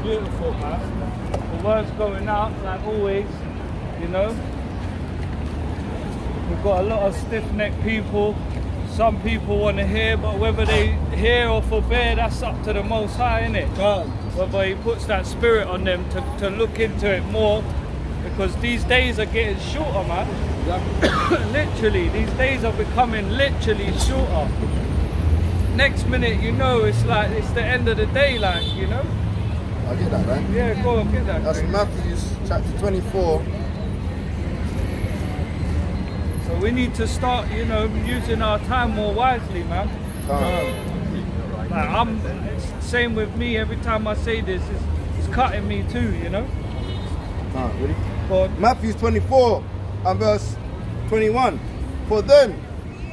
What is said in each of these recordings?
beautiful, man. The word's going out like always, you know. We've got a lot of stiff-necked people. Some people want to hear, but whether they hear or forbear, that's up to the Most High, innit? Whether He puts that spirit on them to look into it more, because these days are getting shorter, man. Literally, these days are becoming literally shorter. Next minute, you know, it's like it's the end of the day, like, you know. I get that, right? Yeah, go on, get that. That's Matthew chapter 24. So we need to start, you know, using our time more wisely, man. Like same with me. Every time I say this, it's cutting me too, you know. Ready? But Matthew 24 and verse 21. For then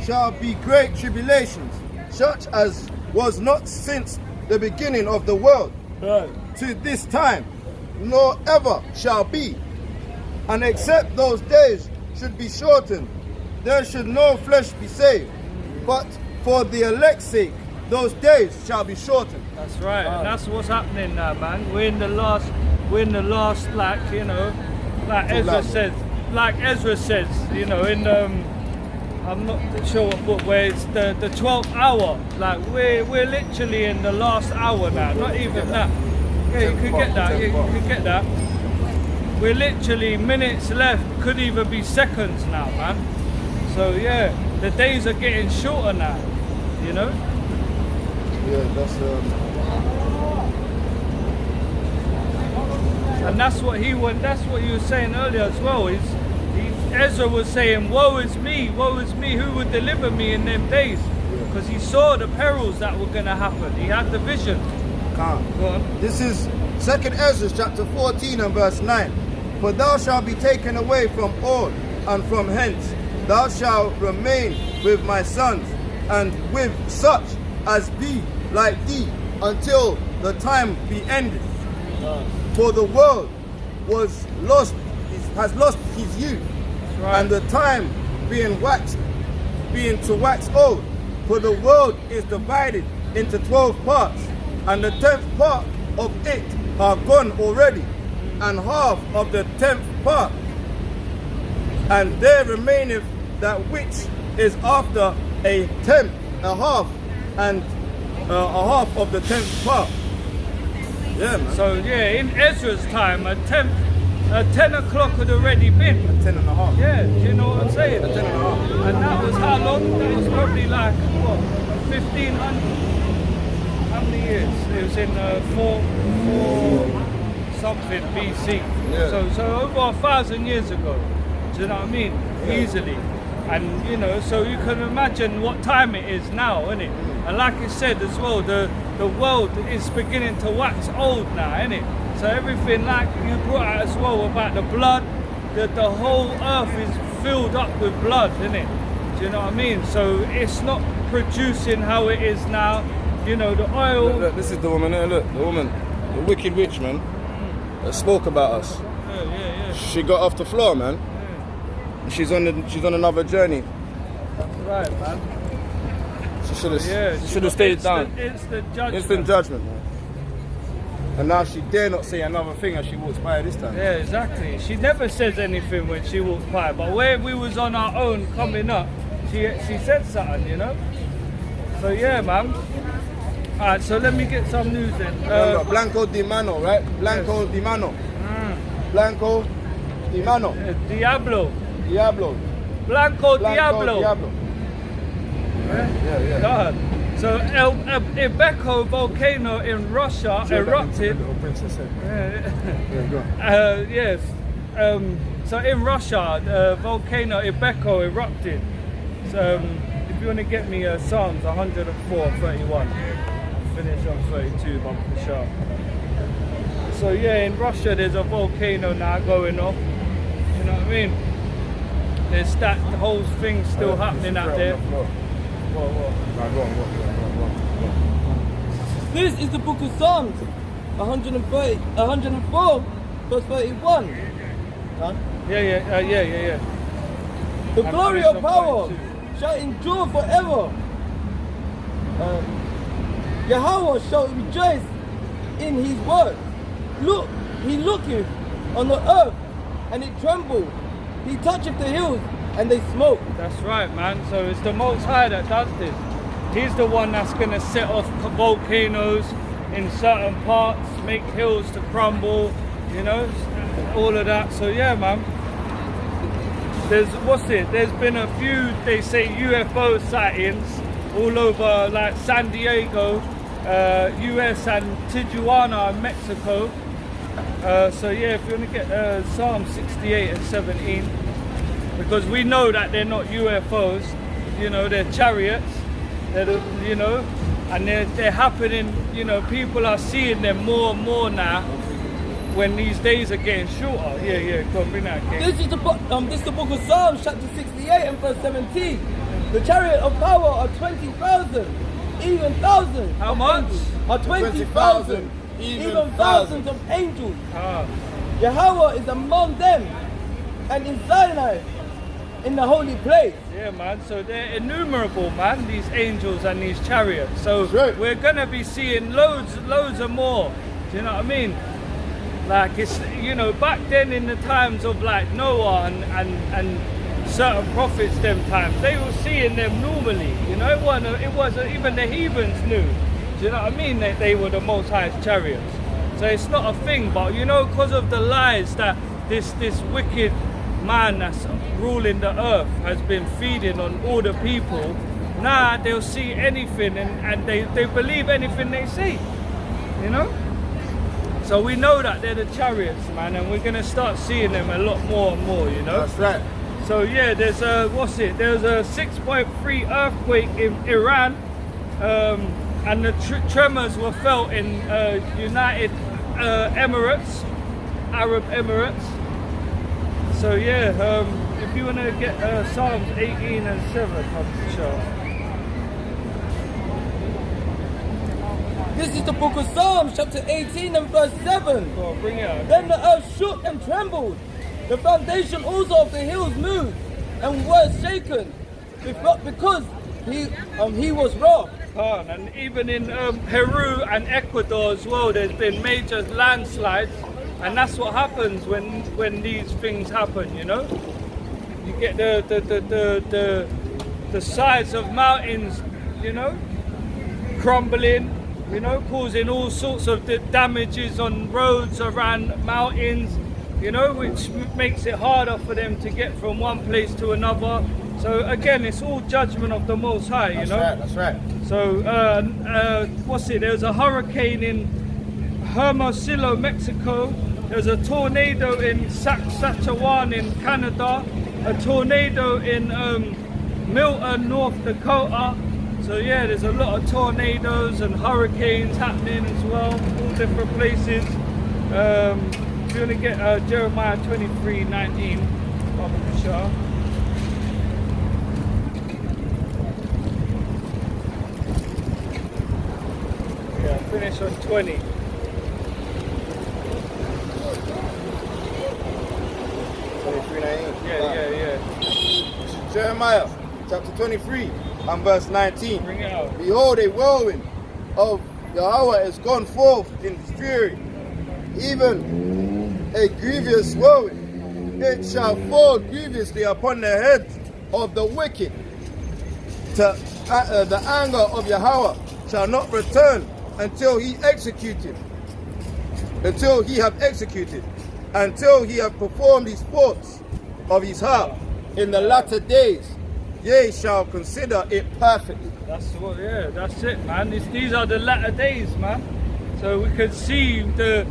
shall be great tribulations, such as was not since the beginning of the world to this time, nor ever shall be. And except those days should be shortened, there should no flesh be saved. But for the elect's sake, those days shall be shortened. that's right, and that's what's happening now, man. We're in the last, like, you know, like Ezra says, you know, in I'm not sure what book, where it's the 12th hour. Like we're literally in the last hour now. Not even that. Yeah, you could get that. Yeah, you could get that. We're literally minutes left. Could even be seconds now, man. So yeah, the days are getting shorter now. You know. Yeah, that's And that's what he was saying earlier as well. Ezra was saying, woe is me, who would deliver me in them days? Because he saw the perils that were going to happen. He had the vision. Go on. This is 2nd Ezra chapter 14 and verse 9. For thou shalt be taken away from all, and from hence thou shalt remain with my sons, and with such as be like thee, until the time be ended. For the world has lost his youth, Right. and the time being to wax old. For the world is divided into 12 parts, and the 10th part of it are gone already, and half of the 10th part, and there remaineth that which is after a tenth, a half, and a half of the 10th part. Yeah, man. So yeah, in Ezra's time, a 10 o'clock had already been. 10 and a half. Yeah, do you know what I'm saying? 10 and a half. And that was how long? That was probably like, what, 1500? How many years? It was in 4 something BC. Yeah. So over 1,000 years ago. Do you know what I mean? Yeah. Easily. And you know, so you can imagine what time it is now, innit? And like I said as well, the world is beginning to wax old now, innit? So everything, like you brought out as well about the blood, the whole earth is filled up with blood, innit? Do you know what I mean? So it's not producing how it is now. You know, the oil. Look, this is the woman there, look, the woman, the wicked witch, man, that spoke about us. Yeah. She got off the floor, man. Yeah. She's on another journey. That's right, man. She should have got stayed down. Instant judgment. Instant judgment, man. And now she dare not say another thing as she walks by this time. Yeah, exactly. She never says anything when she walks by, but when we was on our own coming up, she said something, you know. So yeah, man. Alright, so let me get some news then. Blanco Di Mano, right? Blanco Di Mano. Blanco Di Mano. Diablo. Blanco Diablo. Yeah. God. So Ibeco volcano in Russia erupted. Yes. So in Russia, the volcano Ibeco erupted. So if you want to get me Psalms 104:31, finish on 32 bumper sharp. So yeah, in Russia there's a volcano now going off. You know what I mean? There's the whole thing still happening out there. What? This is the book of Psalms, 104, verse 31. Yeah. The glory of power shall endure forever. Yahweh shall rejoice in his word. Look, he looketh on the earth, and it trembled. He toucheth the hills, and they smoke. That's right, man. So it's the Most High that does this. He's the one that's going to set off volcanoes in certain parts, make hills to crumble, you know, all of that. So yeah, man. There's been a few, they say, UFO sightings all over like San Diego, US and Tijuana, Mexico. So yeah, if you want to get Psalm 68 and 17, because we know that they're not UFOs, you know, they're chariots, you know, and they're happening, you know, people are seeing them more and more now when these days are getting shorter. Yeah, go on, bring that again. This is the book of Psalms, chapter 68 and verse 17. The chariot of power are 20,000, even thousands. How much? Are 20,000, even thousands of angels. Yahweh is among them, and in Sinai, in the holy place. Yeah, man. So they're innumerable, man. These angels and these chariots. So right. We're gonna be seeing loads of more. Do you know what I mean? Like it's, you know, back then in the times of like Noah and certain prophets, them times they were seeing them normally. You know, it wasn't even the heathens knew. Do you know what I mean? That they were the Most High's chariots. So it's not a thing. But you know, because of the lies that this wicked man that's ruling the earth has been feeding on all the people, now they'll see anything and they believe anything they see, you know. So we know that they're the chariots, man, and we're gonna start seeing them a lot more and more, you know. That's right. So yeah, there's a there's a 6.3 earthquake in Iran, and the tremors were felt in United Emirates, Arab Emirates. So yeah, if you want to get Psalms 18 and 7, I'm sure. This is the book of Psalms, chapter 18 and verse 7. Go on, bring it out. Then the earth shook and trembled. The foundation also of the hills moved and was shaken because he was wroth. And even in Peru and Ecuador as well, there's been major landslides. And that's what happens when these things happen, you know. You get the sides of mountains, you know, crumbling, you know, causing all sorts of damages on roads around mountains, you know, which makes it harder for them to get from one place to another. So again, it's all judgment of the Most High, you know. That's right. So there's a hurricane in Hermosillo, Mexico. There's a tornado in Saskatchewan in Canada, a tornado in Milton, North Dakota. So yeah, there's a lot of tornadoes and hurricanes happening as well, all different places. If you want to get Jeremiah 23:19, Baba Shah. Yeah, finish on 20. Yeah. Jeremiah chapter 23 and verse 19. Bring it out. Behold, a whirlwind of Yahweh is gone forth in his fury, even a grievous whirlwind. It shall fall grievously upon the heads of the wicked. The anger of Yahweh shall not return until he have executed, until he have performed his thoughts of his heart in the latter days. Ye shall consider it perfectly. That's it, man. These are the latter days, man. So we could see the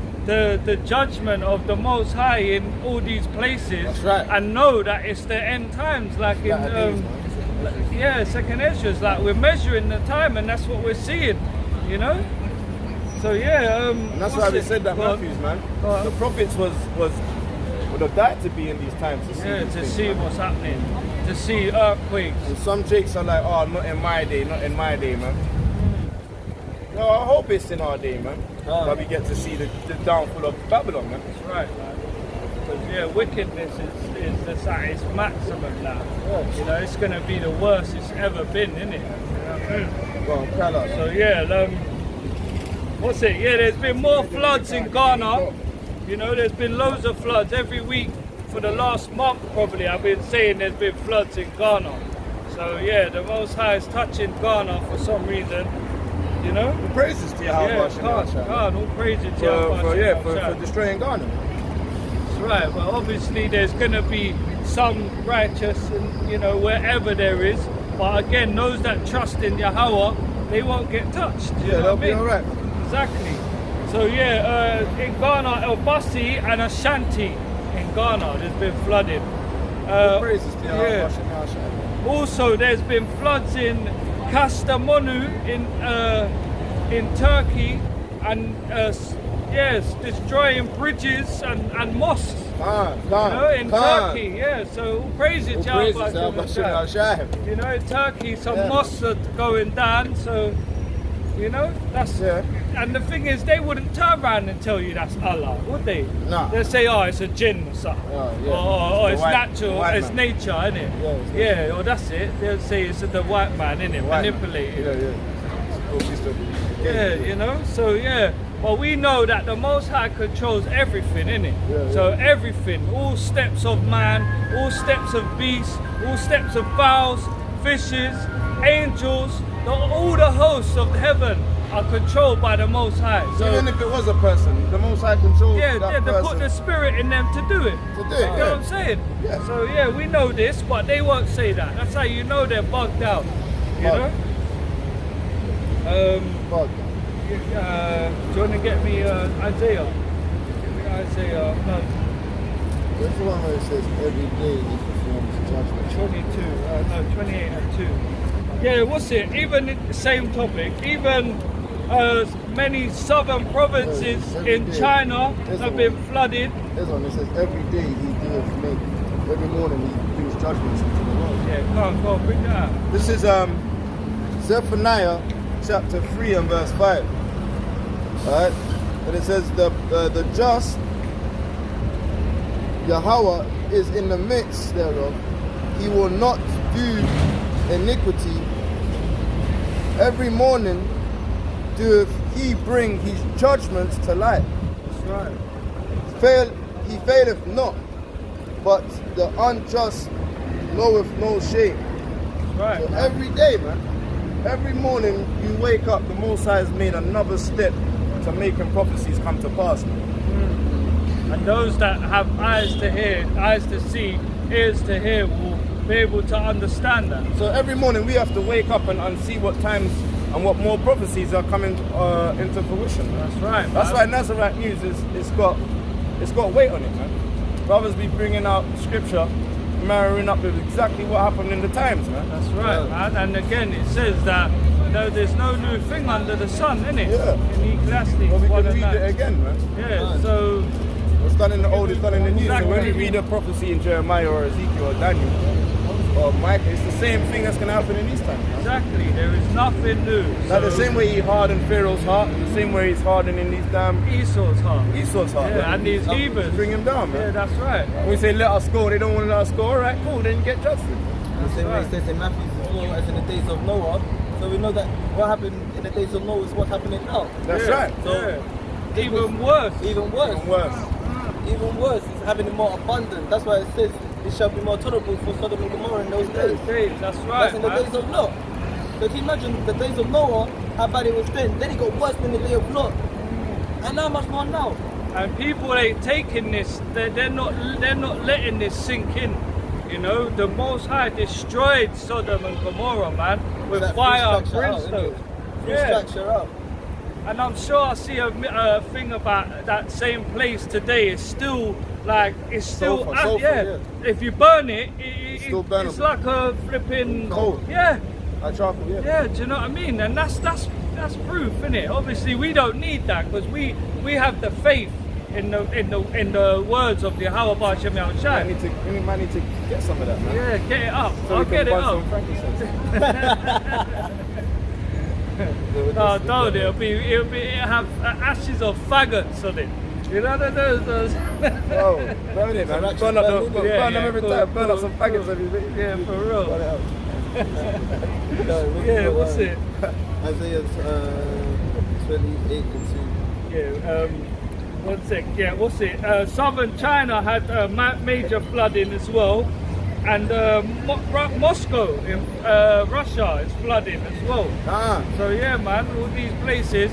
judgment of the Most High in all these places. That's right. And know that it's the end times, like in Second Ezra's, like we're measuring the time, and that's what we're seeing, you know. So yeah, and that's why we said that Matthews, man. The prophets would have died to be in these times to see what's happening, to see earthquakes. And some jakes are like, oh, not in my day, man. No, I hope it's in our day, man. That we get to see the downfall of Babylon, man. That's right, man. Because wickedness is at its maximum now. You know, it's going to be the worst it's ever been, isn't it? Well, so yeah, what's it? Yeah, there's been more floods in Ghana. You know, there's been loads of floods every week for the last month. Probably, I've been saying there's been floods in Ghana. So yeah, the Most High is touching Ghana for some reason. You know. All praises to Yahweh. Khan, all praises to Yahweh. For destroying Ghana. That's right. Well, obviously there's going to be some righteous, and you know, wherever there is. But again, those that trust in Yahweh, they won't get touched. You know they'll what I mean? be alright. Exactly. So yeah, in Ghana, El Basi and Ashanti in Ghana, there's been flooding. All praises to Yahweh. Yeah. Also, there's been floods in Kastamonu in Turkey, and yes, destroying bridges and mosques. In Turkey, yeah. So all praises to Yahweh. You know, in Turkey, some mosques are going down. So you know, that's and the thing is, they wouldn't turn around and tell you that's Allah, would they? No. They'll say, oh, it's a jinn or something. Or it's natural, it's nature, isn't it? Yeah, or that's it. They'll say it's the white man, innit? Manipulated. Yeah, you know? So, yeah. Well, we know that the Most High controls everything, innit? So everything, all steps of man, all steps of beasts, all steps of fowls, fishes, angels, all the hosts of heaven are controlled by the Most High. So even if it was a person, the Most High controls that they person. put the spirit in them to do it. You know what I'm saying? Yeah. So yeah, we know this, but they won't say that. That's how you know they're bugged out. You know? Bugged. Do you want to get me Isaiah? Give me Isaiah. No, That's the one where it says every day he performs judgment. 22. 28 and 2. Yeah, what's it? Even the same topic. Even many southern provinces in China have been flooded. This one, it says every day he doeth make. Every morning he brings judgments into the world. Yeah, go on, bring that out. This is Zephaniah chapter 3 and verse 5. Alright? And it says the just Yahweh is in the midst thereof. He will not do iniquity. Every morning doeth he bring his judgments to light. That's right. He faileth not, but the unjust knoweth no shame. That's right. So every day, man, every morning you wake up, the Most High has made another step to making prophecies come to pass, man. And those that have eyes to hear, eyes to see, ears to hear will be able to understand that. So every morning we have to wake up and see what times and what more prophecies are coming into fruition. That's right. That's why Nazarite news it's got weight on it, man. Brothers be bringing out scripture, marrying up with exactly what happened in the times, man. That's right, man. And again, it says that there's no new thing under the sun, innit? Yeah. In Ecclesiastes. Well, we can read it again, man. Yeah. So what's done in the old is done in the new. Exactly. So when we read a prophecy in Jeremiah or Ezekiel or Daniel or Micah, it's the same thing that's going to happen in these times. exactly, there is nothing new. Like the same way he hardened Pharaoh's heart, the same way he's hardening these damn Esau's heart. yeah, and these heathens. Bring him down, man. Yeah, that's right. When we say let us go, they don't want to let us go. All right, cool, then you get justice. The same way it says in Matthew, as in the days of Noah. So we know that what happened in the days of Noah is what's happening now. That's right. So Even worse. Even worse. Even worse. Even worse, it's having it more abundant. That's why it says it shall be more tolerable for Sodom and Gomorrah in those days. That's right. That's in the days of Lot. So can you imagine the days of Noah, how bad it was then? Then it got worse than the day of Lot. And how much more now? And people ain't taking this. They're not letting this sink in. You know, the Most High destroyed Sodom and Gomorrah, man, with fire and brimstone. Structure up. And I'm sure I see a thing about that same place today. It's still like Sulfur, yeah. If you burn it, Still burnable. it's like a flipping Coal. Yeah, Like charcoal, yeah. yeah. Do you know what I mean? And that's proof, innit? Obviously, we don't need that because we have the faith in the words of the Yahweh B'Shem Yahushua. We might need to get some of that, man. Yeah, get it up. So I'll we get can it burn up. some frankincense. No, don't. It'll have ashes of faggots on it. You know those. Oh, burn it, man. Burn them every time. Burn up some faggots every day. Yeah, for real. Burn it up. Yeah, what's it? Isaiah 28 and 2. Yeah, one sec. Yeah, what's it? Southern China had major flooding as well, and Moscow in Russia is flooding as well. So yeah, man, all these places.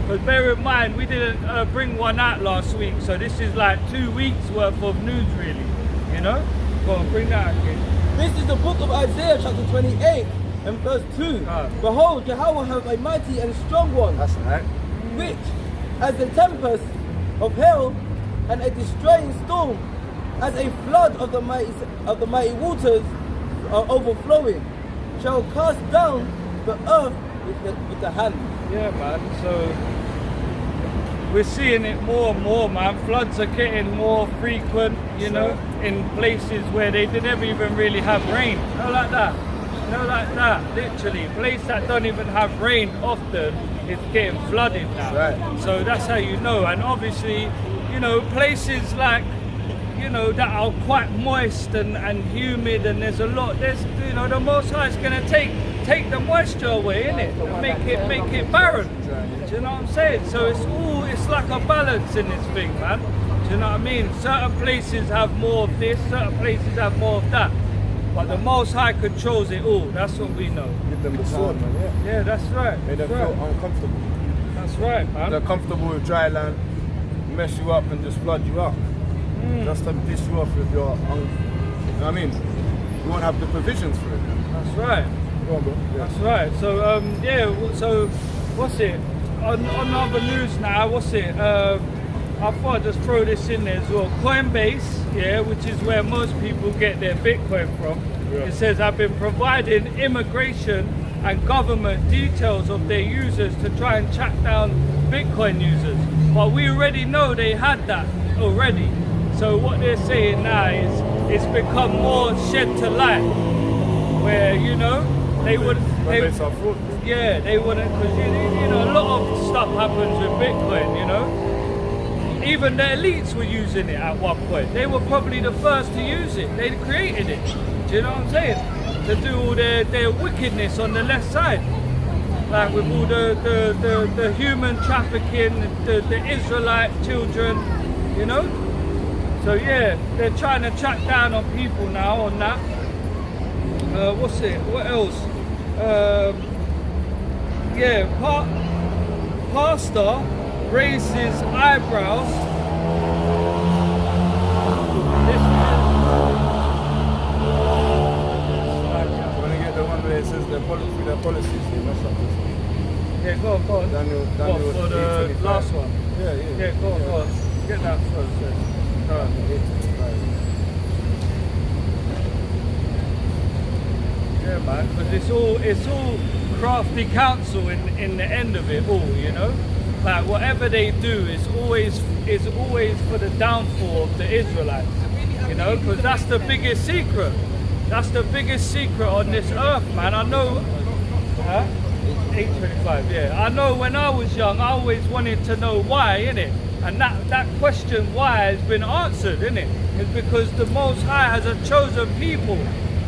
But bear in mind, we didn't bring one out last week, so this is like 2 weeks worth of news, really. You know? Go on, bring that out, kid. This is the book of Isaiah, chapter 28, and verse 2. Behold, Yahweh has a mighty and strong one. That's right. Which, as a tempest of hell and a destroying storm, as a flood of the mighty waters are overflowing, shall cast down the earth with the hand. Yeah, man. So we're seeing it more and more, man. Floods are getting more frequent, you know, in places where they never even really have rain. No, like that. No, like that. Literally, place that don't even have rain often is getting flooded now. Right. So that's how you know. And obviously, you know, places like, you know, that are quite moist and humid, and there's a lot. There's, you know, the Most High is gonna take the moisture away, innit? And make it barren. Do you know what I'm saying? So it's like a balance in this thing, man. Do you know what I mean? Certain places have more of this, certain places have more of that. But the Most High controls it all. That's what we know. Give them the sword, man. Yeah, that's right. Made them That's feel right. uncomfortable. That's right, man. They're comfortable with dry land, mess you up and just flood you up. Just to dish you off with your, you know what I mean? You won't have the provisions for it. That's right. Go on, bro. Yeah. That's right. So yeah. So what's it? On other news now. What's it? I thought I'd just throw this in there as well. Coinbase, yeah, which is where most people get their Bitcoin from. Yeah. It says I've been providing immigration and government details of their users to try and track down Bitcoin users. But we already know they had that already. So what they're saying now is it's become more shed to light, where, you know, they would. Yeah, they wouldn't, because you know, a lot of stuff happens with Bitcoin, you know. Even the elites were using it at one point. They were probably the first to use it. They created it. Do you know what I'm saying? To do all their wickedness on the left side. Like with all the human trafficking, the Israelite children, you know? So yeah, they're trying to track down on people now on that. What's it? What else? Yeah, pastor raises eyebrows. When you get the one where it says their policies, they mess up this one. Yeah, go on. Daniel What, for the 8:25. last one? Yeah. Yeah, go on. Get that first. Alright. 8:25. Yeah, man, because it's all crafty counsel in the end of it all, you know. Like whatever they do is always for the downfall of the Israelites, you know, because that's the biggest secret. That's the biggest secret on this earth, man. I know. 8:25. Yeah, I know. When I was young, I always wanted to know why, innit? And that question why has been answered, innit? It's because the Most High has a chosen people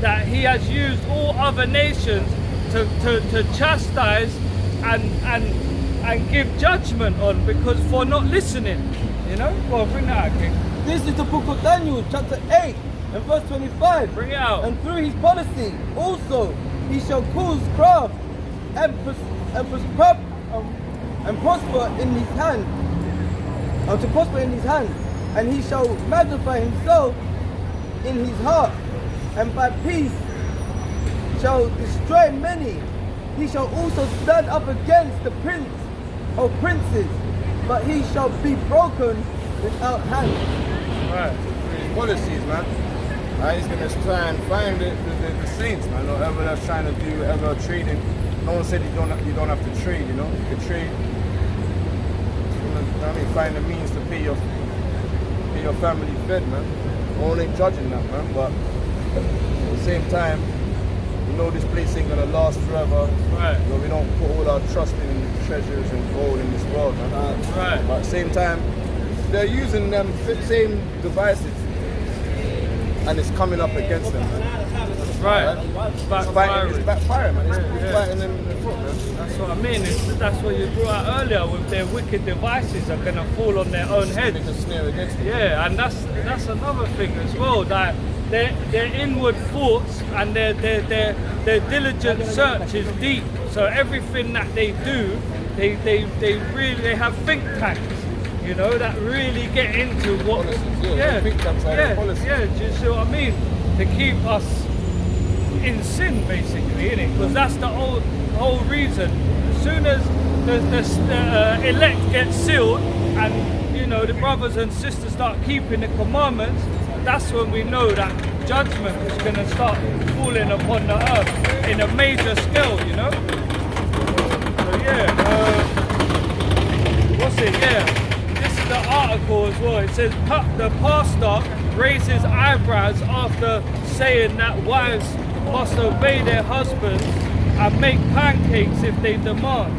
that He has used all other nations to chastise and give judgment on, because for not listening, you know. Well, bring that out, King. This is the book of Daniel, chapter 8, and verse 25. Bring it out. And through his policy also he shall cause craft and prosper in his hand, to prosper in his hand, and he shall magnify himself in his heart, and by peace shall destroy many. He shall also stand up against the prince of princes, but he shall be broken without hand. Right. His policies, man. He's gonna try and find the saints, man. Whoever that's trying to do whatever trading. No one said you don't have to trade, you know. You can trade. I mean, find the means to pay your family fed, man. No one ain't judging that, man. But at the same time, you know this place ain't gonna last forever. Right. You know, we don't put all our trust in treasures and gold in this world, man. Right. But at the same time, they're using them same devices, and it's coming up against them, man. Right. It's Backfiring. backfiring, man. It's Yeah. biting them in the foot, man. That's what I mean. That's what you brought out earlier with their wicked devices are going to fall on their own heads. It's a snare against them. Yeah, and that's another thing as well. That their inward thoughts and their diligent search is deep. So everything that they do, they have think tanks, you know, that really get into what. Policies, think tanks are their policies. yeah. Do you see what I mean? To keep us in sin, basically, innit? Because that's the whole reason. As soon as the elect gets sealed, and you know the brothers and sisters start keeping the commandments, that's when we know that judgment is going to start falling upon the earth in a major scale, you know. So yeah, what's it? Yeah, this is the article as well. It says the pastor raises eyebrows after saying that wives must obey their husbands and make pancakes if they demand.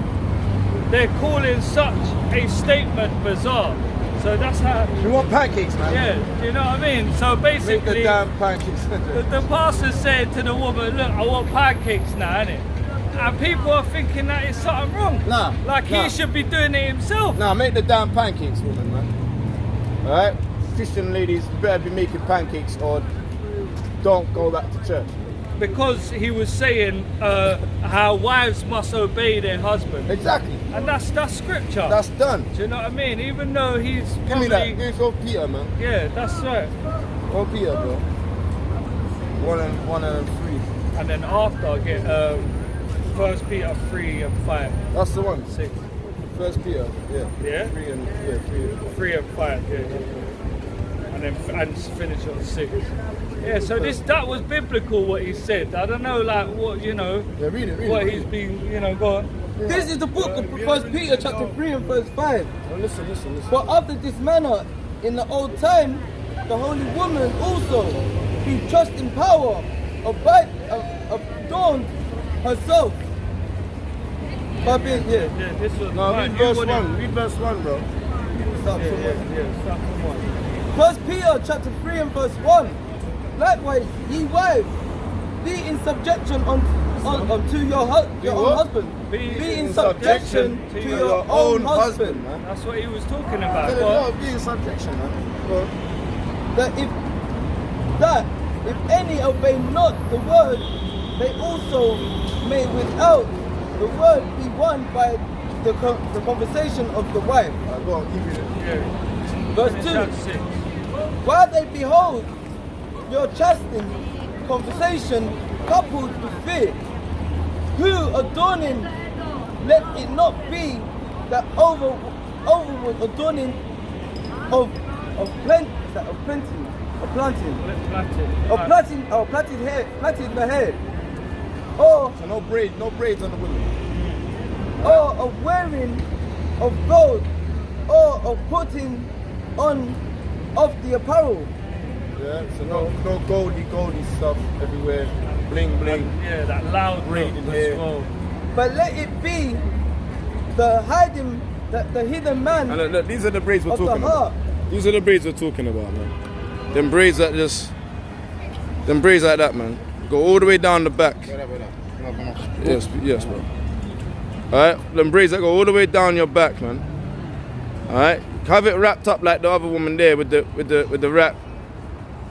They're calling such a statement bizarre. So that's how. You want pancakes, man? Yeah, you know what I mean? So Make the basically, damn pancakes. the pastor said to the woman, look, I want pancakes now, innit? And people are thinking that it's something wrong. Nah, Like nah. he should be doing it himself. Now make the damn pancakes, woman, man. Alright? Christian ladies better be making pancakes or don't go back to church. Because he was saying how wives must obey their husband. Exactly. And that's scripture. That's done. Do you know what I mean? Even though he's Give probably, me that. Give me for Peter, man. yeah, that's right. Go Peter, bro. One and 3. And then after I get 1 Peter 3 and 5. That's the one. 6. First Peter, yeah. Yeah? 3 and 3. 3 and 5, yeah. And then finish on 6. Yeah, so that was biblical what he said. I don't know, like what you know, Yeah, read it. what read he's it. been, you know, go on. This is the book of 1 Peter chapter 3 and verse 5. Oh, listen. For after this manner, in the old time, the holy woman also, who trust in power, adorned herself. By being, Yeah, this was No, right. read You verse wanted- 1. Read verse 1, bro. start Yeah, from yeah, start from 1. 1 Peter chapter 3 and verse 1. Likewise, ye wives, be in subjection unto your own what? husband. Be in subjection to your own husband. man. That's what he was talking about. Tell Go on. him, be in subjection, man. Go on. That if any obey not the word, they also may without the word be won by the conversation of the wife. Go on, keep it. Yeah. Verse Finish 2. at 6. While they behold your chastening conversation coupled with fear, who adorning, let it not be that overward adorning of planting, plaiting the hair, or So no braids on the women. or of wearing of gold, or of putting on of the apparel. Yeah, so no goldy stuff everywhere. Bling bling. Yeah, that loud Braid look in as here. well. But let it be the hidden man And look, these are the braids we're of the talking heart. about. These are the braids we're talking about, man. Them braids like that, man. Go all the way down the back. Yes, bro. Alright, them braids that go all the way down your back, man. Alright, have it wrapped up like the other woman there with the wrap.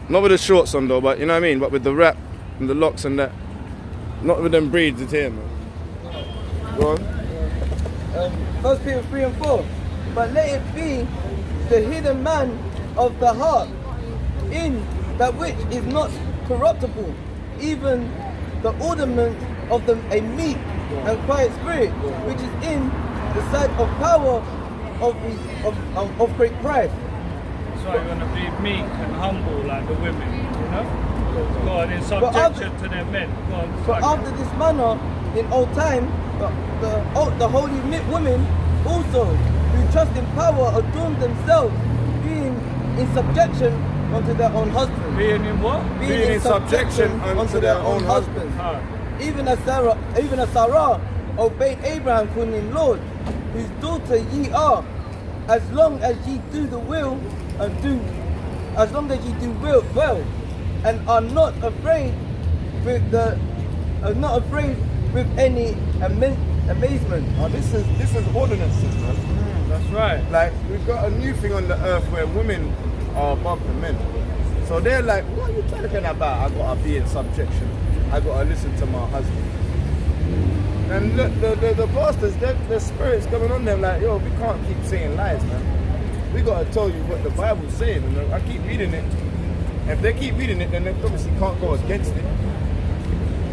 Not with the shorts on though, but you know what I mean. But with the wrap and the locks and that. Not with them braids it's here, man. Go on. 1 Peter 3 and 4. But let it be the hidden man of the heart, in that which is not corruptible, even the ornament of a meek and quiet spirit, which is in the sight of power of great pride. That's why you want to be meek and humble like the women, you know? Go on, in But subjection to their men. Go on, For after this manner, in old time, the holy women also, who trust in power, adorn themselves, being in subjection unto their own husbands. being in what? Being in subjection unto their own husbands. Ah, Even as Sarah obeyed Abraham, calling him Lord, whose daughter ye are, as long as ye do the will as long as ye do well, and are not afraid with the not afraid with any amazement. Oh, this is ordinances, man. That's right. Like, we've got a new thing on the earth where women are above the men. So they're like, what are you talking about? I gotta be in subjection. I gotta listen to my husband. And look, the pastors, their spirit's coming on them like, yo, we can't keep saying lies, man. We gotta tell you what the Bible's saying. And I keep reading it. If they keep reading it, then they obviously can't go against it.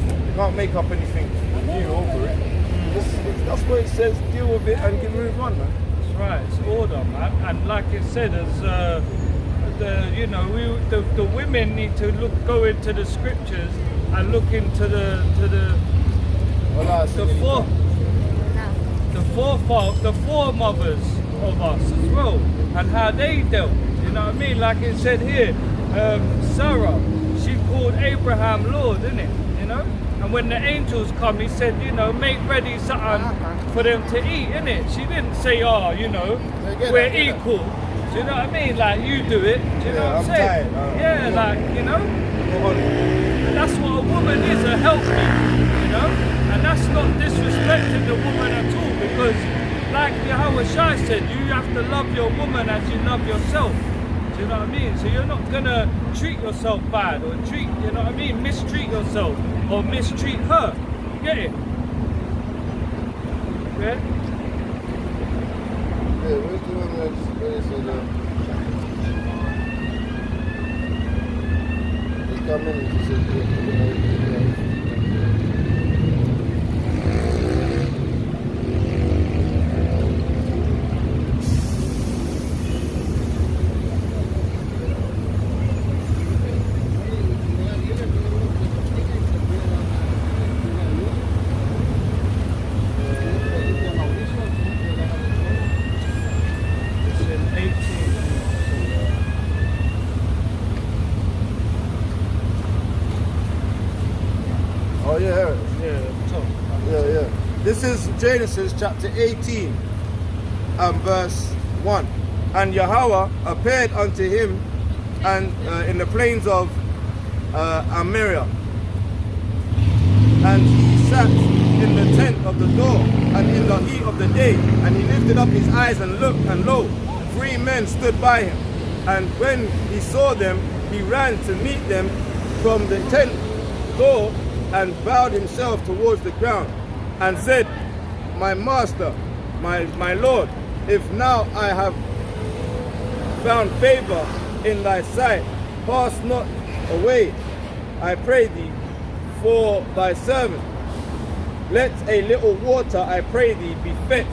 They can't make up anything new over it. That's what it says, deal with it and move on, man. That's right. It's order, man. And like it said, as the women need to go into the scriptures and look into the foremothers of us as well, and how they dealt. You know what I mean? Like it said here, Sarah, she called Abraham Lord, didn't it? You know. And when the angels come, he said, make ready something for them to eat, innit? She didn't say, we're equal. Do you know what I mean? Like, you do it. Do you know what I'm saying? And that's what a woman is, a helpmate, And that's not disrespecting the woman at all, because like Yahweh Shai said, you have to love your woman as you love yourself. Do you know what I mean? So you're not gonna treat yourself bad or mistreat yourself or mistreat her. You get it? Yeah? Yeah, where's the one where it said, they come in and said, oh yeah, this is Genesis chapter 18 and verse 1. And Yahweh appeared unto him and in the plains of Amariah, and he sat in the tent of the door and in the heat of the day, and he lifted up his eyes and looked, and lo, 3 men stood by him. And when he saw them, he ran to meet them from the tent door and bowed himself towards the ground and said, my master, my lord, if now I have found favor in thy sight, pass not away, I pray thee, for thy servant. Let a little water, I pray thee, be fetched,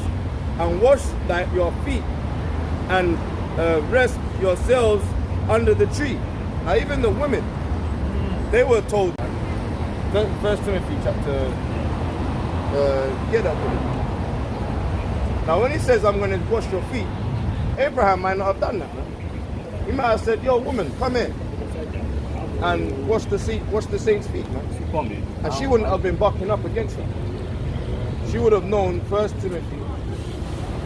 and wash your feet, and rest yourselves under the tree. Now even the women, they were told, 1 Timothy chapter, get up with it. Now when he says, I'm going to wash your feet, Abraham might not have done that, man. He might have said, yo woman, come here and wash the saint's feet, man. And she wouldn't have been bucking up against him. She would have known 1 Timothy,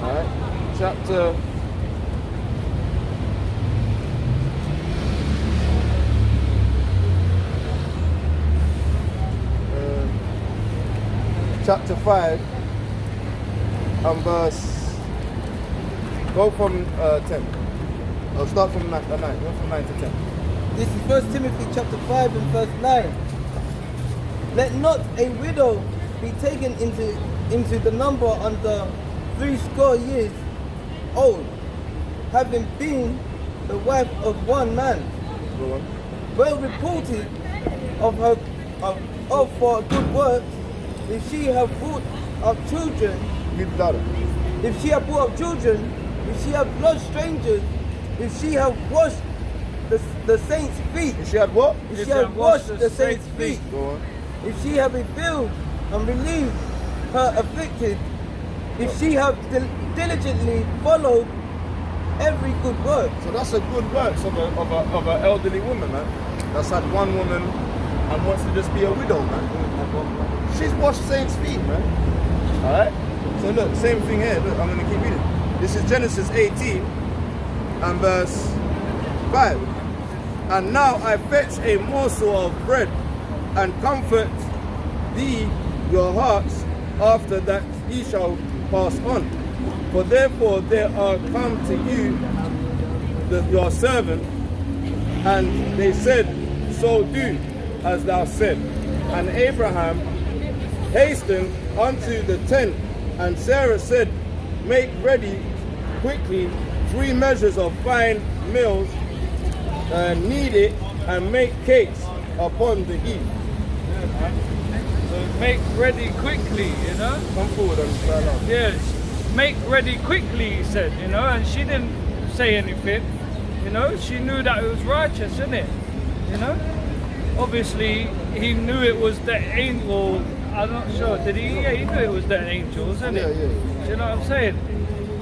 alright, chapter chapter 5 and verse, go from 10. I'll start from 9, go from 9 to 10. This is 1 Timothy chapter 5 and verse 9. Let not a widow be taken into the number under 80 years old, having been the wife of one man. Go on. Well reported of her for good works, if she have brought up children, if she have brought up children, if she have lodged strangers, if she have washed the saints' feet, If she had what? if she have washed the saints' feet, Go on. if she have refilled and relieved her afflicted, if she have diligently followed every good work. So that's a good works of an elderly woman, man. That's had one woman and wants to just be a widow, man. She's washed saints' feet, man. Alright? So look, same thing here. Look, I'm going to keep reading. This is Genesis 18 and verse 5. And now I fetch a morsel of bread and comfort thee your hearts after that ye shall pass on. For therefore there are come to you your servant, and they said, so do as thou said. And Abraham hastened unto the tent, and Sarah said, make ready quickly 3 measures of fine meal, knead it, and make cakes upon the heap. So make ready quickly, you know? Come forward and try out. Yes, make ready quickly, he said, you know, and she didn't say anything, you know, she knew that it was righteous, isn't it? You know? Obviously, he knew it was the angel, I'm not sure, did he? Yeah, he knew it was the angels, isn't it? Yeah. Do you know what I'm saying?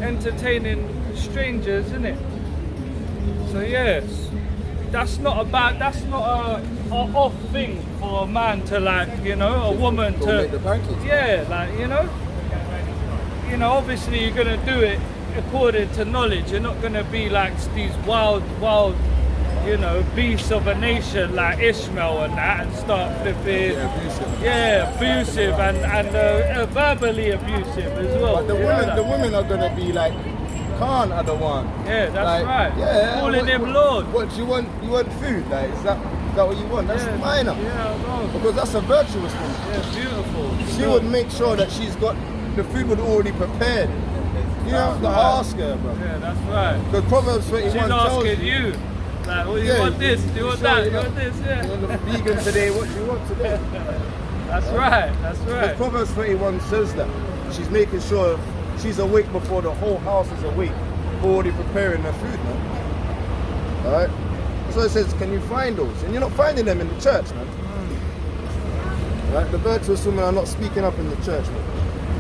Entertaining strangers, isn't it? So yes, that's not a off thing for a man to, like, you know, a woman Go to make the pancakes. yeah, like, you know, obviously you're gonna do it according to knowledge. You're not gonna be like these wild, you know, beasts of a nation like Ishmael and that, and start flipping, abusive and verbally abusive as well. But the women are gonna be like, Khan are the one. Yeah, that's like, right. Yeah, Calling him Lord. What do you want? You want food? Like, is that what you want? That's minor. Yeah, no. Because that's a virtuous woman. Yeah, beautiful. She would make sure that she's got the food would already prepared. You don't have to ask her, bro. Yeah, that's right. Because Proverbs 21 She's tells asking you. Like, well, you want this? Do you want that? You want this? Yeah. You want the vegan today? What do you want today? That's right. That's right. Because Proverbs 21 says that. She's making sure she's awake before the whole house is awake. Already preparing their food, man. Alright? So it says, can you find those? And you're not finding them in the church, man. Alright? The virtuous women are not speaking up in the church, man.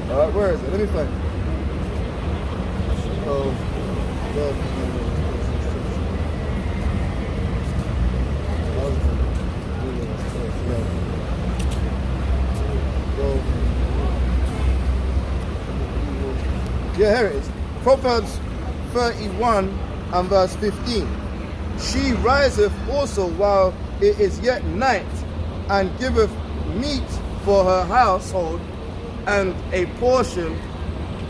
Alright, where is it? Let me find it. Oh, God. Yeah, here it is. Proverbs 31 and verse 15. She riseth also while it is yet night, and giveth meat for her household, and a portion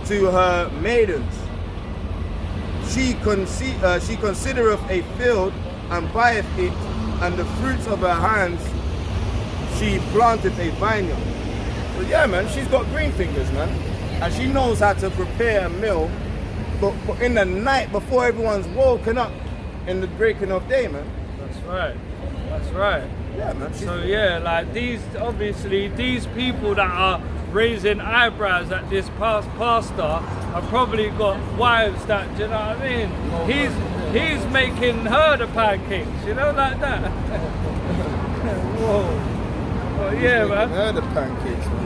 to her maidens. She considereth a field, and buyeth it, and the fruits of her hands she planteth a vineyard. So yeah, man, she's got green fingers, man. And she knows how to prepare a meal, but in the night before everyone's woken up in the breaking of day, man. That's right. That's right. Yeah, man. So yeah, like these people that are raising eyebrows at this pastor have probably got wives that, do you know what I mean? He's making her the pancakes, you know, like that. Whoa. Well, yeah, man. Her the pancakes, man.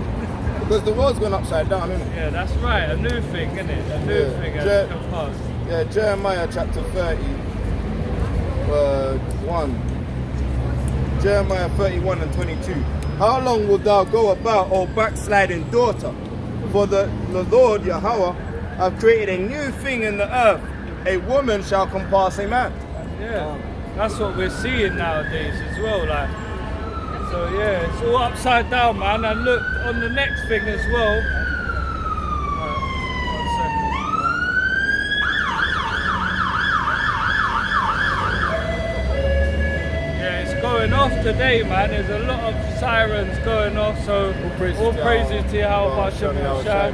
Because the world's gone upside down, isn't it? Yeah, that's right. A new thing, isn't it? A new thing has come past. Yeah, Jeremiah chapter 30, 1. Jeremiah 31 and 22. How long wilt thou go about, O backsliding daughter? For the Lord Yahweh hath created a new thing in the earth. A woman shall compass a man. Yeah, that's what we're seeing nowadays as well. Like, so yeah, it's all upside down, man. And look on the next thing as well. One second. Yeah, it's going off today, man. There's a lot of sirens going off. So all praises to Yahweh Hashem Shad.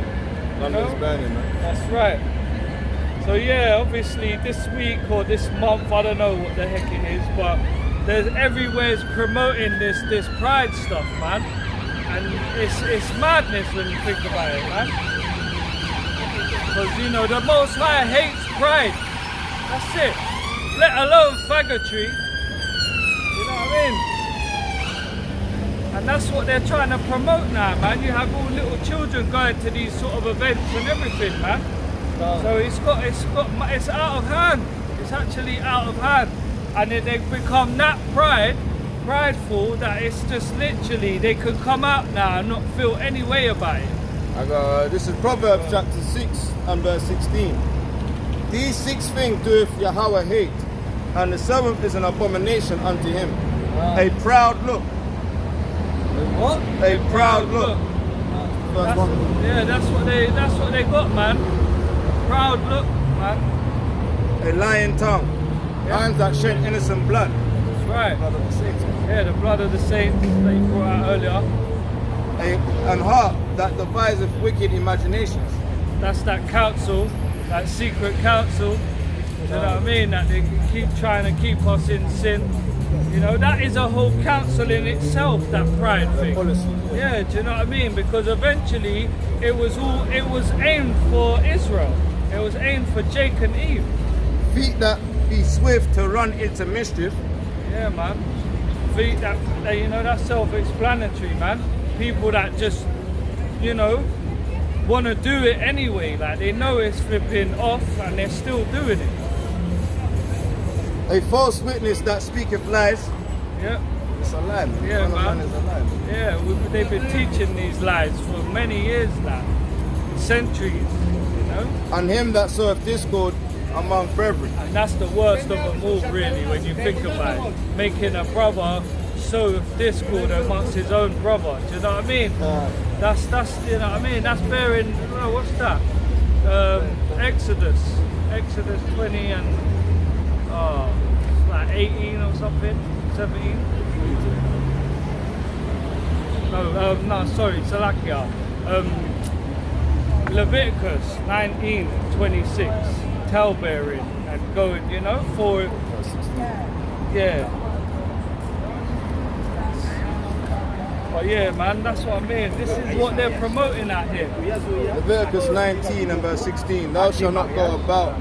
London's burning, man. That's right. So yeah, obviously this week or this month, I don't know what the heck it is, but there's everywhere's promoting this pride stuff, man. And it's madness when you think about it, man. Because, you know, the Most High hates pride. That's it. Let alone faggotry. You know what I mean? And that's what they're trying to promote now, man. You have all little children going to these sort of events and everything, man. So it's out of hand. It's actually out of hand. And then they've become that prideful that it's just literally, they could come out now and not feel any way about it. This is Proverbs chapter 6 and verse 16. These 6 things doeth Yahweh hate, and the 7th is an abomination unto him. A proud look, What? A proud look. First That's, one. yeah, that's what they got, man. Proud look, man. A lying tongue. Yeah. Hands that shed innocent blood. That's right. Blood of the saints. Yeah, the blood of the saints that you brought out earlier. And heart that deviseth wicked imaginations. That's that council, that secret council. You know what I mean? That they keep trying to keep us in sin. You know, that is a whole council in itself, that pride thing. Policy. Yeah, do you know what I mean? Because eventually it was aimed for Israel. It was aimed for Jake and Eve. Feet that be swift to run into mischief. Yeah, man. Feet that, you know, that's self-explanatory, man. People that just, you know, want to do it anyway. Like, they know it's flipping off and they're still doing it. A false witness that speaketh lies. Yeah. It's a lie, man. Yeah, man. Is a lie, man. Yeah, they've been teaching these lies for many years now. Centuries, you know? And him that soweth discord among brethren. And that's the worst of them all, really, when you think about it. Making a brother sow discord amongst his own brother. Do you know what I mean? That's you know what I mean? That's bearing, what's that? Exodus 20 and it's like 18 or something, 17. No, sorry, Salakia. Leviticus 19:26, talebearing and going, you know, for yeah. But yeah, man, that's what I mean. This is what they're promoting out here. Leviticus 19 and verse 16. Thou shalt not go about,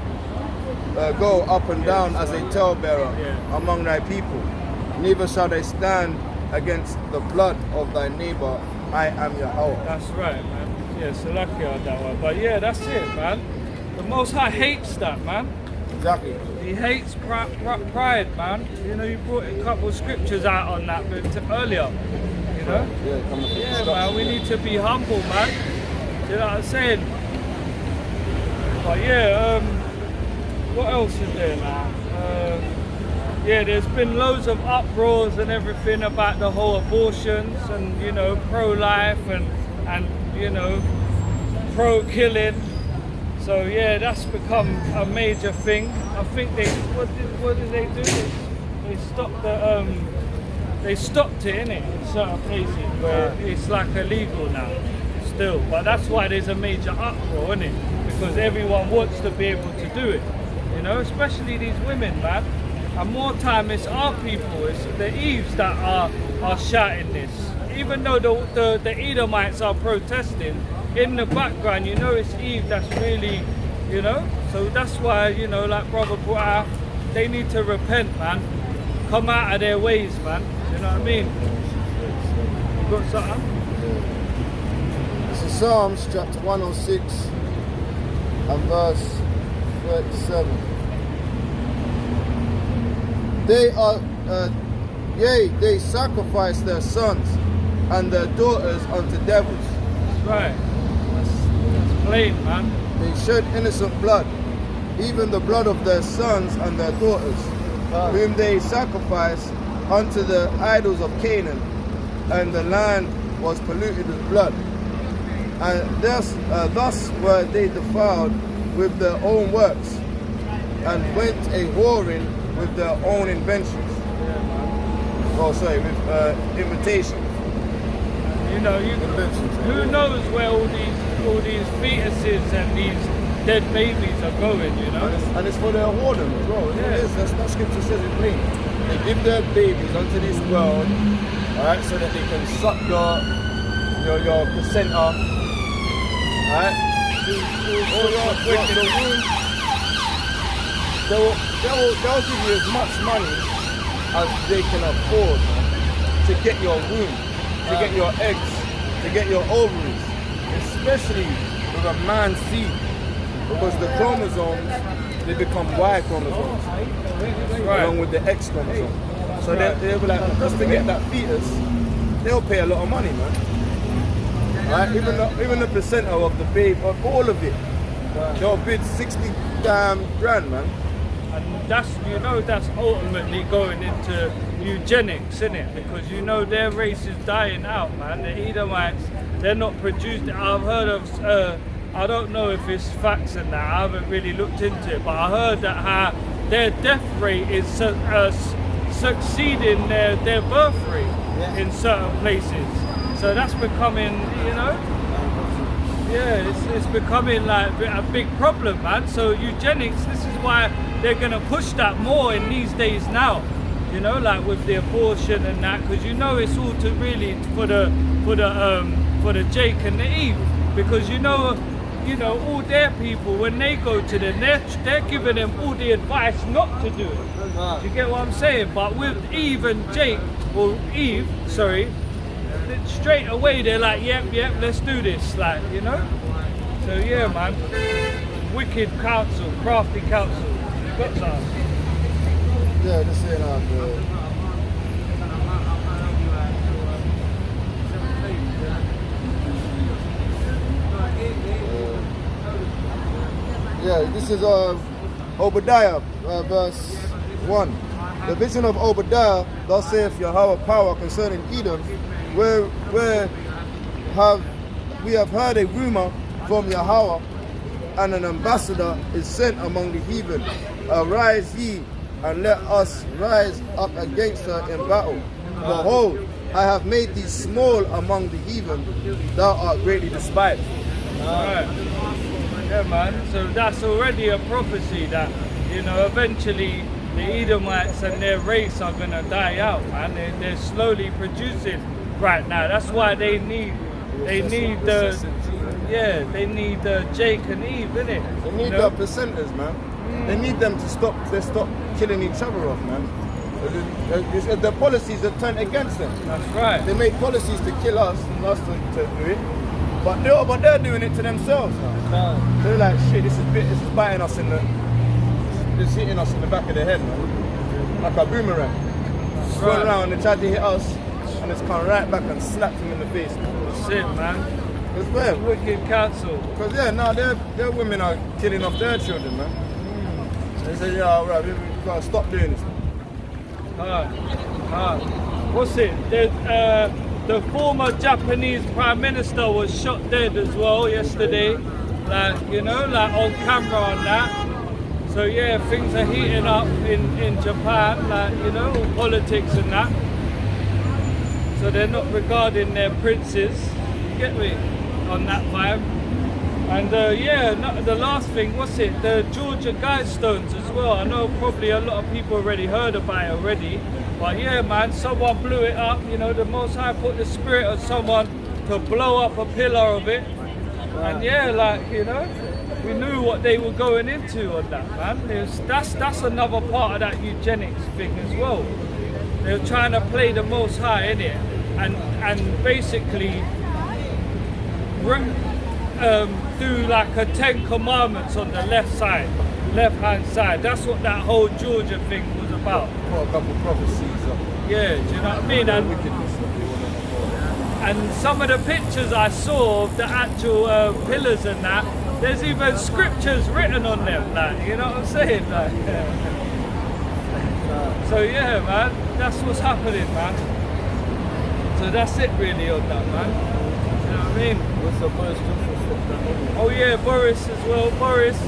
go up and down as a talebearer among thy people. Neither shall they stand against the blood of thy neighbor. I am Yahweh. That's right, man. Yeah, Salakia on that one. But yeah, that's it, man. The Most High hates that, man. Exactly. He hates pride, man. You know, you brought a couple of scriptures out on that earlier. You know? Yeah, man, we need to be humble, man. Do you know what I'm saying? But yeah, what else is there now? Yeah, there's been loads of uproars and everything about the whole abortions and, you know, pro-life and you know, pro-killing. So yeah, that's become a major thing. I think what did they do? They stopped it, innit, in certain places where it's like illegal now, still. But that's why there's a major uproar, innit? Because everyone wants to be able to do it, you know, especially these women, man. And more time it's our people, it's the Eves that are shouting this. Even though the Edomites are protesting, in the background, you know it's Eve that's really, you know? So that's why, you know, like Brother brought out, they need to repent, man. Come out of their ways, man. You know what I mean? You got something? This is Psalms chapter 106 and verse 37. They sacrifice their sons and their daughters unto devils. That's right. That's plain, man. They shed innocent blood, even the blood of their sons and their daughters, whom they sacrifice unto the idols of Canaan, and the land was polluted with blood. And thus were they defiled with their own works, and went a whoring with their own inventions. With invitations. You know, who knows where all these fetuses and these dead babies are going, you know? And it's for their whoredom as well. Yeah. It is. That's what scripture says it plain. They give their babies unto this world, alright, so that they can suck your placenta, alright? They'll give you as much money as they can afford to get your womb, to get your eggs, to get your ovaries, especially with a man's seed, because the chromosomes, they become Y chromosomes, along with the X chromosome. So they'll be like, just to get that fetus, they'll pay a lot of money, man. Right? Even the placenta of the babe, all of it, they'll bid 60 grand, man. And that's, you know, that's ultimately going into eugenics, isn't it? Because you know their race is dying out, man. The Edomites, they're not produced. I've heard of, I don't know if it's facts and that, I haven't really looked into it, but I heard that how their death rate is succeeding their birth rate in certain places. So that's becoming, you know, it's becoming like a big problem, man. So eugenics, this is why they're gonna push that more in these days now. You know, like with the abortion and that, because you know it's all to really for the Jake and the Eve, because you know all their people when they go to them, they're giving them all the advice not to do it. You get what I'm saying? But with Eve and Jake, or Eve, sorry, straight away they're like, yep, let's do this, like, you know. So yeah, man, wicked counsel, crafty counsel. You got that? Yeah, this ain't yeah, this is Obadiah, verse 1. The vision of Obadiah, thus saith Yahweh power concerning Edom, where we have heard a rumor from Yahweh, and an ambassador is sent among the heathen. Arise ye, and let us rise up against her in battle. Behold, I have made thee small among the heathen, thou art greatly despised. Alright. Yeah, man. So that's already a prophecy that, you know, eventually the Edomites and their race are gonna die out, man. They're slowly producing right now. That's why they need Jake and Eve, innit? They need the percenters, man. They need them to stop killing each other off, man. The policies are turned against them. That's right. They make policies to kill us and us to do it. But they're doing it to themselves now. They're like, shit, this is biting us it's hitting us in the back of the head, man. Like a boomerang. It's going around, they tried to hit us, and it's come right back and slapped him in the face, man. That's it, man. It's weird. Wicked counsel. Because now their women are killing off their children, man. So they say, yeah, right, we've got to stop doing this. What's it? The former Japanese Prime Minister was shot dead as well yesterday. Like, you know, like on camera and that. So yeah, things are heating up in Japan, like, you know, politics and that. So they're not regarding their princes, you get me, on that vibe. And the last thing, what's it? The Georgia Guidestones as well. I know probably a lot of people already heard about it already. But yeah, man, someone blew it up. You know, the Most High put the spirit of someone to blow up a pillar of it. And yeah, like, you know, we knew what they were going into on that, man. That's another part of that eugenics thing as well. They're trying to play the Most High in it, and basically do like a 10 commandments on the left-hand side. That's what that whole Georgia thing was about. Put a couple prophecies up. Yeah, do you know what I mean? And some of the pictures I saw of the actual pillars and that, there's even scriptures written on them, like, you know what I'm saying? Like, so yeah, man, that's what's happening, man. So that's it really on that, man. You know what I mean? What's the first? Oh yeah, Boris as well. Boris,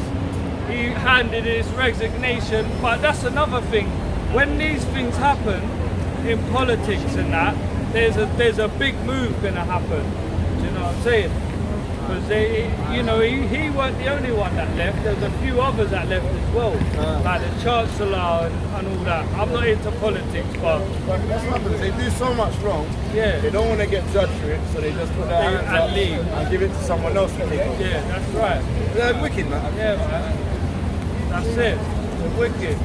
he handed his resignation, but that's another thing. When these things happen in politics and that, there's a big move gonna happen. Do you know what I'm saying? Because he weren't the only one that left. There's a few others that left as well, like the Chancellor and all that. I'm not into politics, but that's what happens. They do so much wrong. Yeah. They don't want to get judged for it, so they just put their hands up leave and give it to someone else to take over. Yeah, that's right. They're wicked, man. Yeah, man. That's it. They're wicked.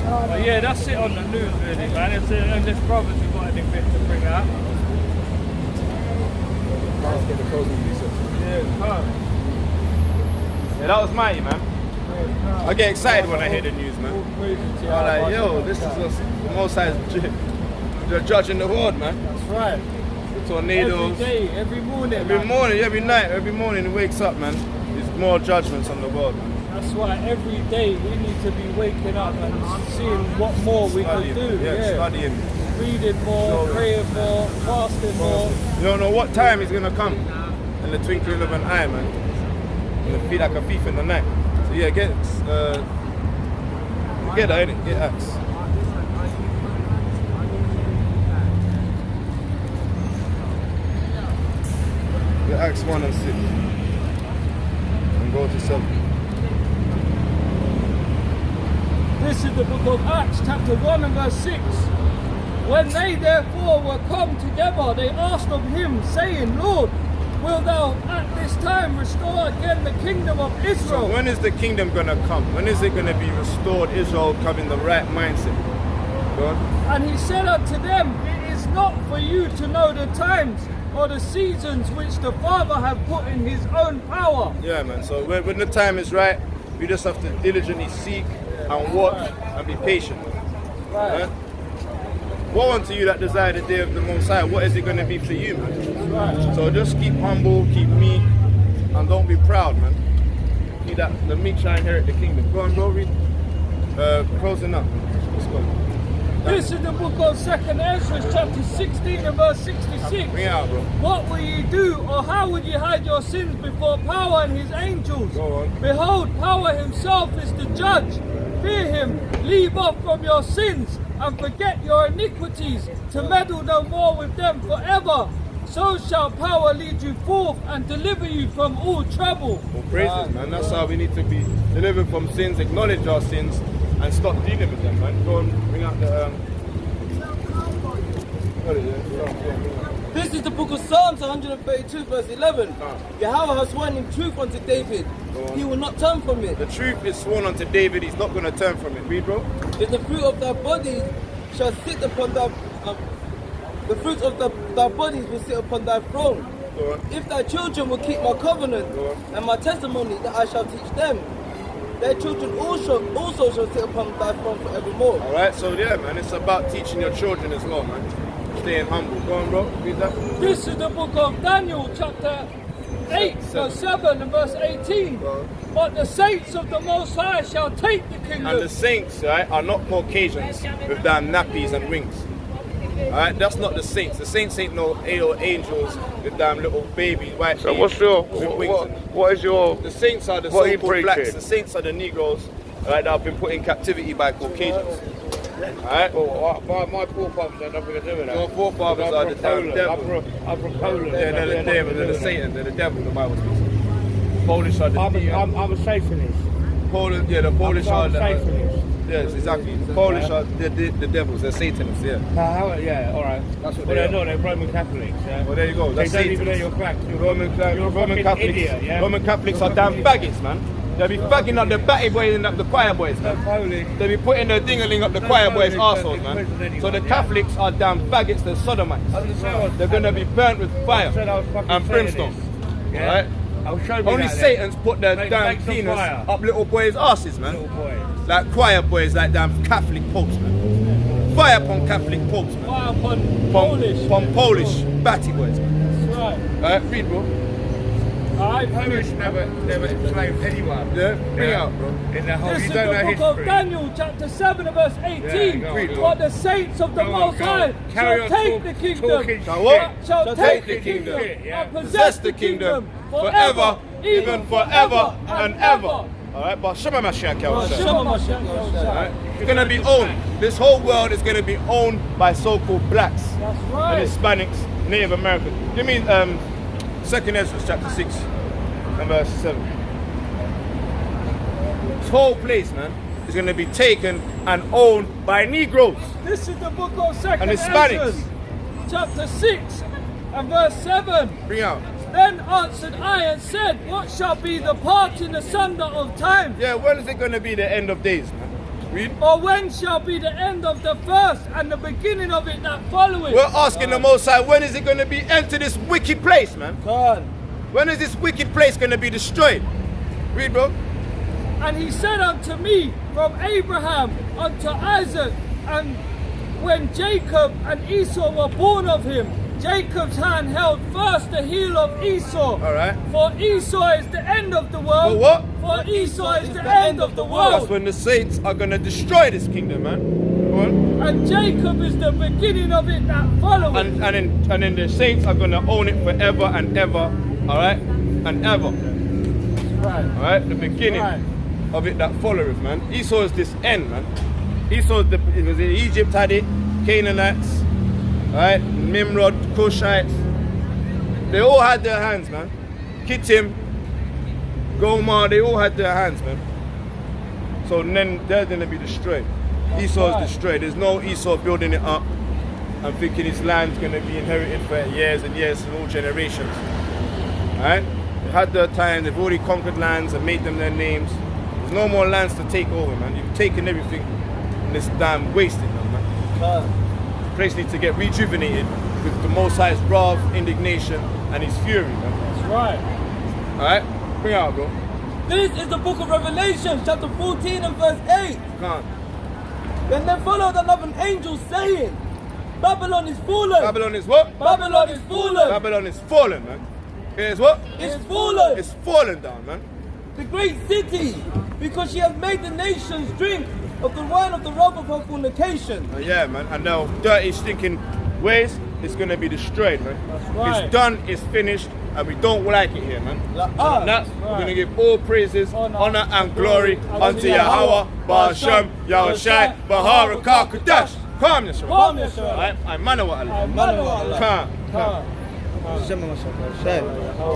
But yeah, that's it on the news, really, man. And this brothers who got anything to bring out. Yeah, that was mighty, man. I get excited when I hear the news, man. I'm like, yo, this is the Most High's judging the world, man. That's right. Tornadoes. Every day, every morning. Every morning, every night, every morning he wakes up, man. There's more judgments on the world, man. That's why every day we need to be waking up and seeing what more we could do. Studying. Reading more, praying more, fasting more. You don't know what time is gonna come in the twinkling of an eye, man. You're gonna feel like a thief in the night. So yeah, get that, innit? Get Acts. Get Acts 1 and 6. And go to 7. This is the book of Acts, chapter 1 and verse 6. When they therefore were come together, they asked of him, saying, Lord, wilt thou at this time restore again the kingdom of Israel? So when is the kingdom going to come? When is it going to be restored? Israel come in the right mindset. Go on. And he said unto them, it is not for you to know the times or the seasons which the Father hath put in his own power. Yeah, man. So when the time is right, we just have to diligently seek and watch and be patient. Right. Woe unto you that desire the day of the Most High. What is it going to be for you, man? Right. So just keep humble, keep meek, and don't be proud, man. Need that the meek shall inherit the kingdom. Go on, bro. Read. Closing up. Let's go. This is the book of 2nd Ezra, chapter 16 and verse 66. Bring it out, bro. What will ye do, or how would ye hide your sins before power and his angels? Go on. Behold, power himself is the judge. Fear him, leave off from your sins, and forget your iniquities, to meddle no more with them forever. So shall power lead you forth and deliver you from all trouble. Well, praises, man. That's how we need to be delivered from sins, acknowledge our sins, and stop dealing with them, man. Go on, bring out the This is the book of Psalms 132 verse 11. Yahweh has sworn in truth unto David. He will not turn from it. The truth is sworn unto David, he's not going to turn from it. Read, bro. If the fruit of thy bodies shall sit upon thy the fruit of thy bodies will sit upon thy throne. Go on. If thy children will keep my covenant and my testimony that I shall teach them, their children also shall sit upon thy throne forevermore. Alright, so yeah, man, it's about teaching your children as well, man. Staying humble. Go on, bro. Read that. This is the book of Daniel, chapter 8, verse 7 and verse 18. But the saints of the Most High shall take the kingdom. And the saints, right, are not Caucasians with damn nappies and wings. Alright, that's not the saints. The saints ain't no angels with damn little babies, white So babies what is your The saints are the what are you so-called blacks. preaching? The saints are the Negroes, right, that have been put in captivity by Caucasians. Alright? my forefathers had nothing to do with that. Your forefathers are the damn devil. I'm from Poland. They're the devil, they're the Satan, they're the devil, the Bible speaks. Polish are the I'm a Satanist. Poland, yeah, the Polish are I'm the Satanist. yes, exactly. The Polish are the devils, they're Satanists, yeah. Yeah, all right. That's what Well, they they're are. not. They're Roman Catholics. Yeah? Well, there you go. They That's don't even know Satanists. your facts. Roman fucking Catholics, idiot, yeah? Roman Catholics are damn faggots, man. They be fagging up the batty boys and up the choir boys, They're man. Polish. They be putting their dingaling up the choir boys' Polish, arseholes, but it's man. anyone, So the yeah. Catholics are damn faggots, they're sodomites. I didn't say I was- They're gonna be burnt with fire said I was fucking and brimstone. Satanist. Yeah? Alright? I'll show you Only that then. Satan's put their Make- damn make some penis fire. up little boys' asses, man. Little boy. Like choir boys, like damn Catholic popes, man. Fire upon Catholic popes, man. Fire upon Polish. Upon Polish batty boys, man. That's right. Alright, read, bro. Alright, Polish never enslaved anyone. Yeah, bring it out, bro. In the whole, This you is don't the know book of history. Daniel, chapter 7 and verse 18. Yeah, go on. But the saints of the Go on, Most go High on. Carry shall on take the kingdom. talking Shall what? shit. Shall take the kingdom. kingdom Yeah. and possess the kingdom forever, even forever and ever. Alright, but Shema Mashiach, Shema Mashiach. Alright? You're gonna be owned. This whole world is gonna be owned by so-called blacks That's and right. Hispanics, Native Americans. Give me 2nd Ezra chapter 6 and verse 7. This whole place, man, is gonna be taken and owned by Negroes. This is the book of 2nd And Hispanics. Ezra, chapter 6 and verse 7. Bring out. Then answered I and said, what shall be the parting asunder of time? Yeah, when is it gonna be the end of days, man? Read. Or when shall be the end of the first and the beginning of it that followeth? We're asking the Most High, when is it gonna be enter this wicked place, man? God. When is this wicked place gonna be destroyed? Read, bro. And he said unto me, from Abraham unto Isaac, and when Jacob and Esau were born of him, Jacob's hand held first the heel of Esau. Alright. For Esau is the end of the world. For what? For Esau is the end of the world. That's when the saints are going to destroy this kingdom, man. Go on. And Jacob is the beginning of it that follows. And then the saints are going to own it forever and ever. Alright? And ever. Right. Alright? The beginning of it that followeth, man. Esau is this end, man. Esau, it was in Egypt had it, Canaanites, alright? Nimrod, Cushites. They all had their hands, man. Kittim, Gomer, they all had their hands, man. So then they're going to be destroyed. Esau is destroyed. There's no Esau building it up and thinking his land's going to be inherited for years and years and all generations. Alright? They had their time, they've already conquered lands and made them their names. There's no more lands to take over, man. You've taken everything and it's damn wasted now, man. The place needs to get rejuvenated with the Most High's wrath, indignation and his fury, man. That's right. Alright? Bring it out, bro. This is the book of Revelation, chapter 14 and verse 8. Come on. And then followed another angel saying, Babylon is fallen. Babylon is what? Babylon is fallen. Babylon is fallen, man. It is what? It's fallen. It's fallen down, man. The great city, because she has made the nations drink of the wine of the wrath of her fornication. Yeah, man. And now dirty, stinking ways, it's going to be destroyed, man. That's right. It's done, it's finished, and we don't like it here, man. Ah, That's we're going to give all praises, honor and glory unto Yahweh, Ba'ashem, Yahushai, Baharakah, Kodesh. Come, Yeshua. Come, Yeshua. Alright, I'm Manu Allah. Manu Allah. Come. Shema Mashallah.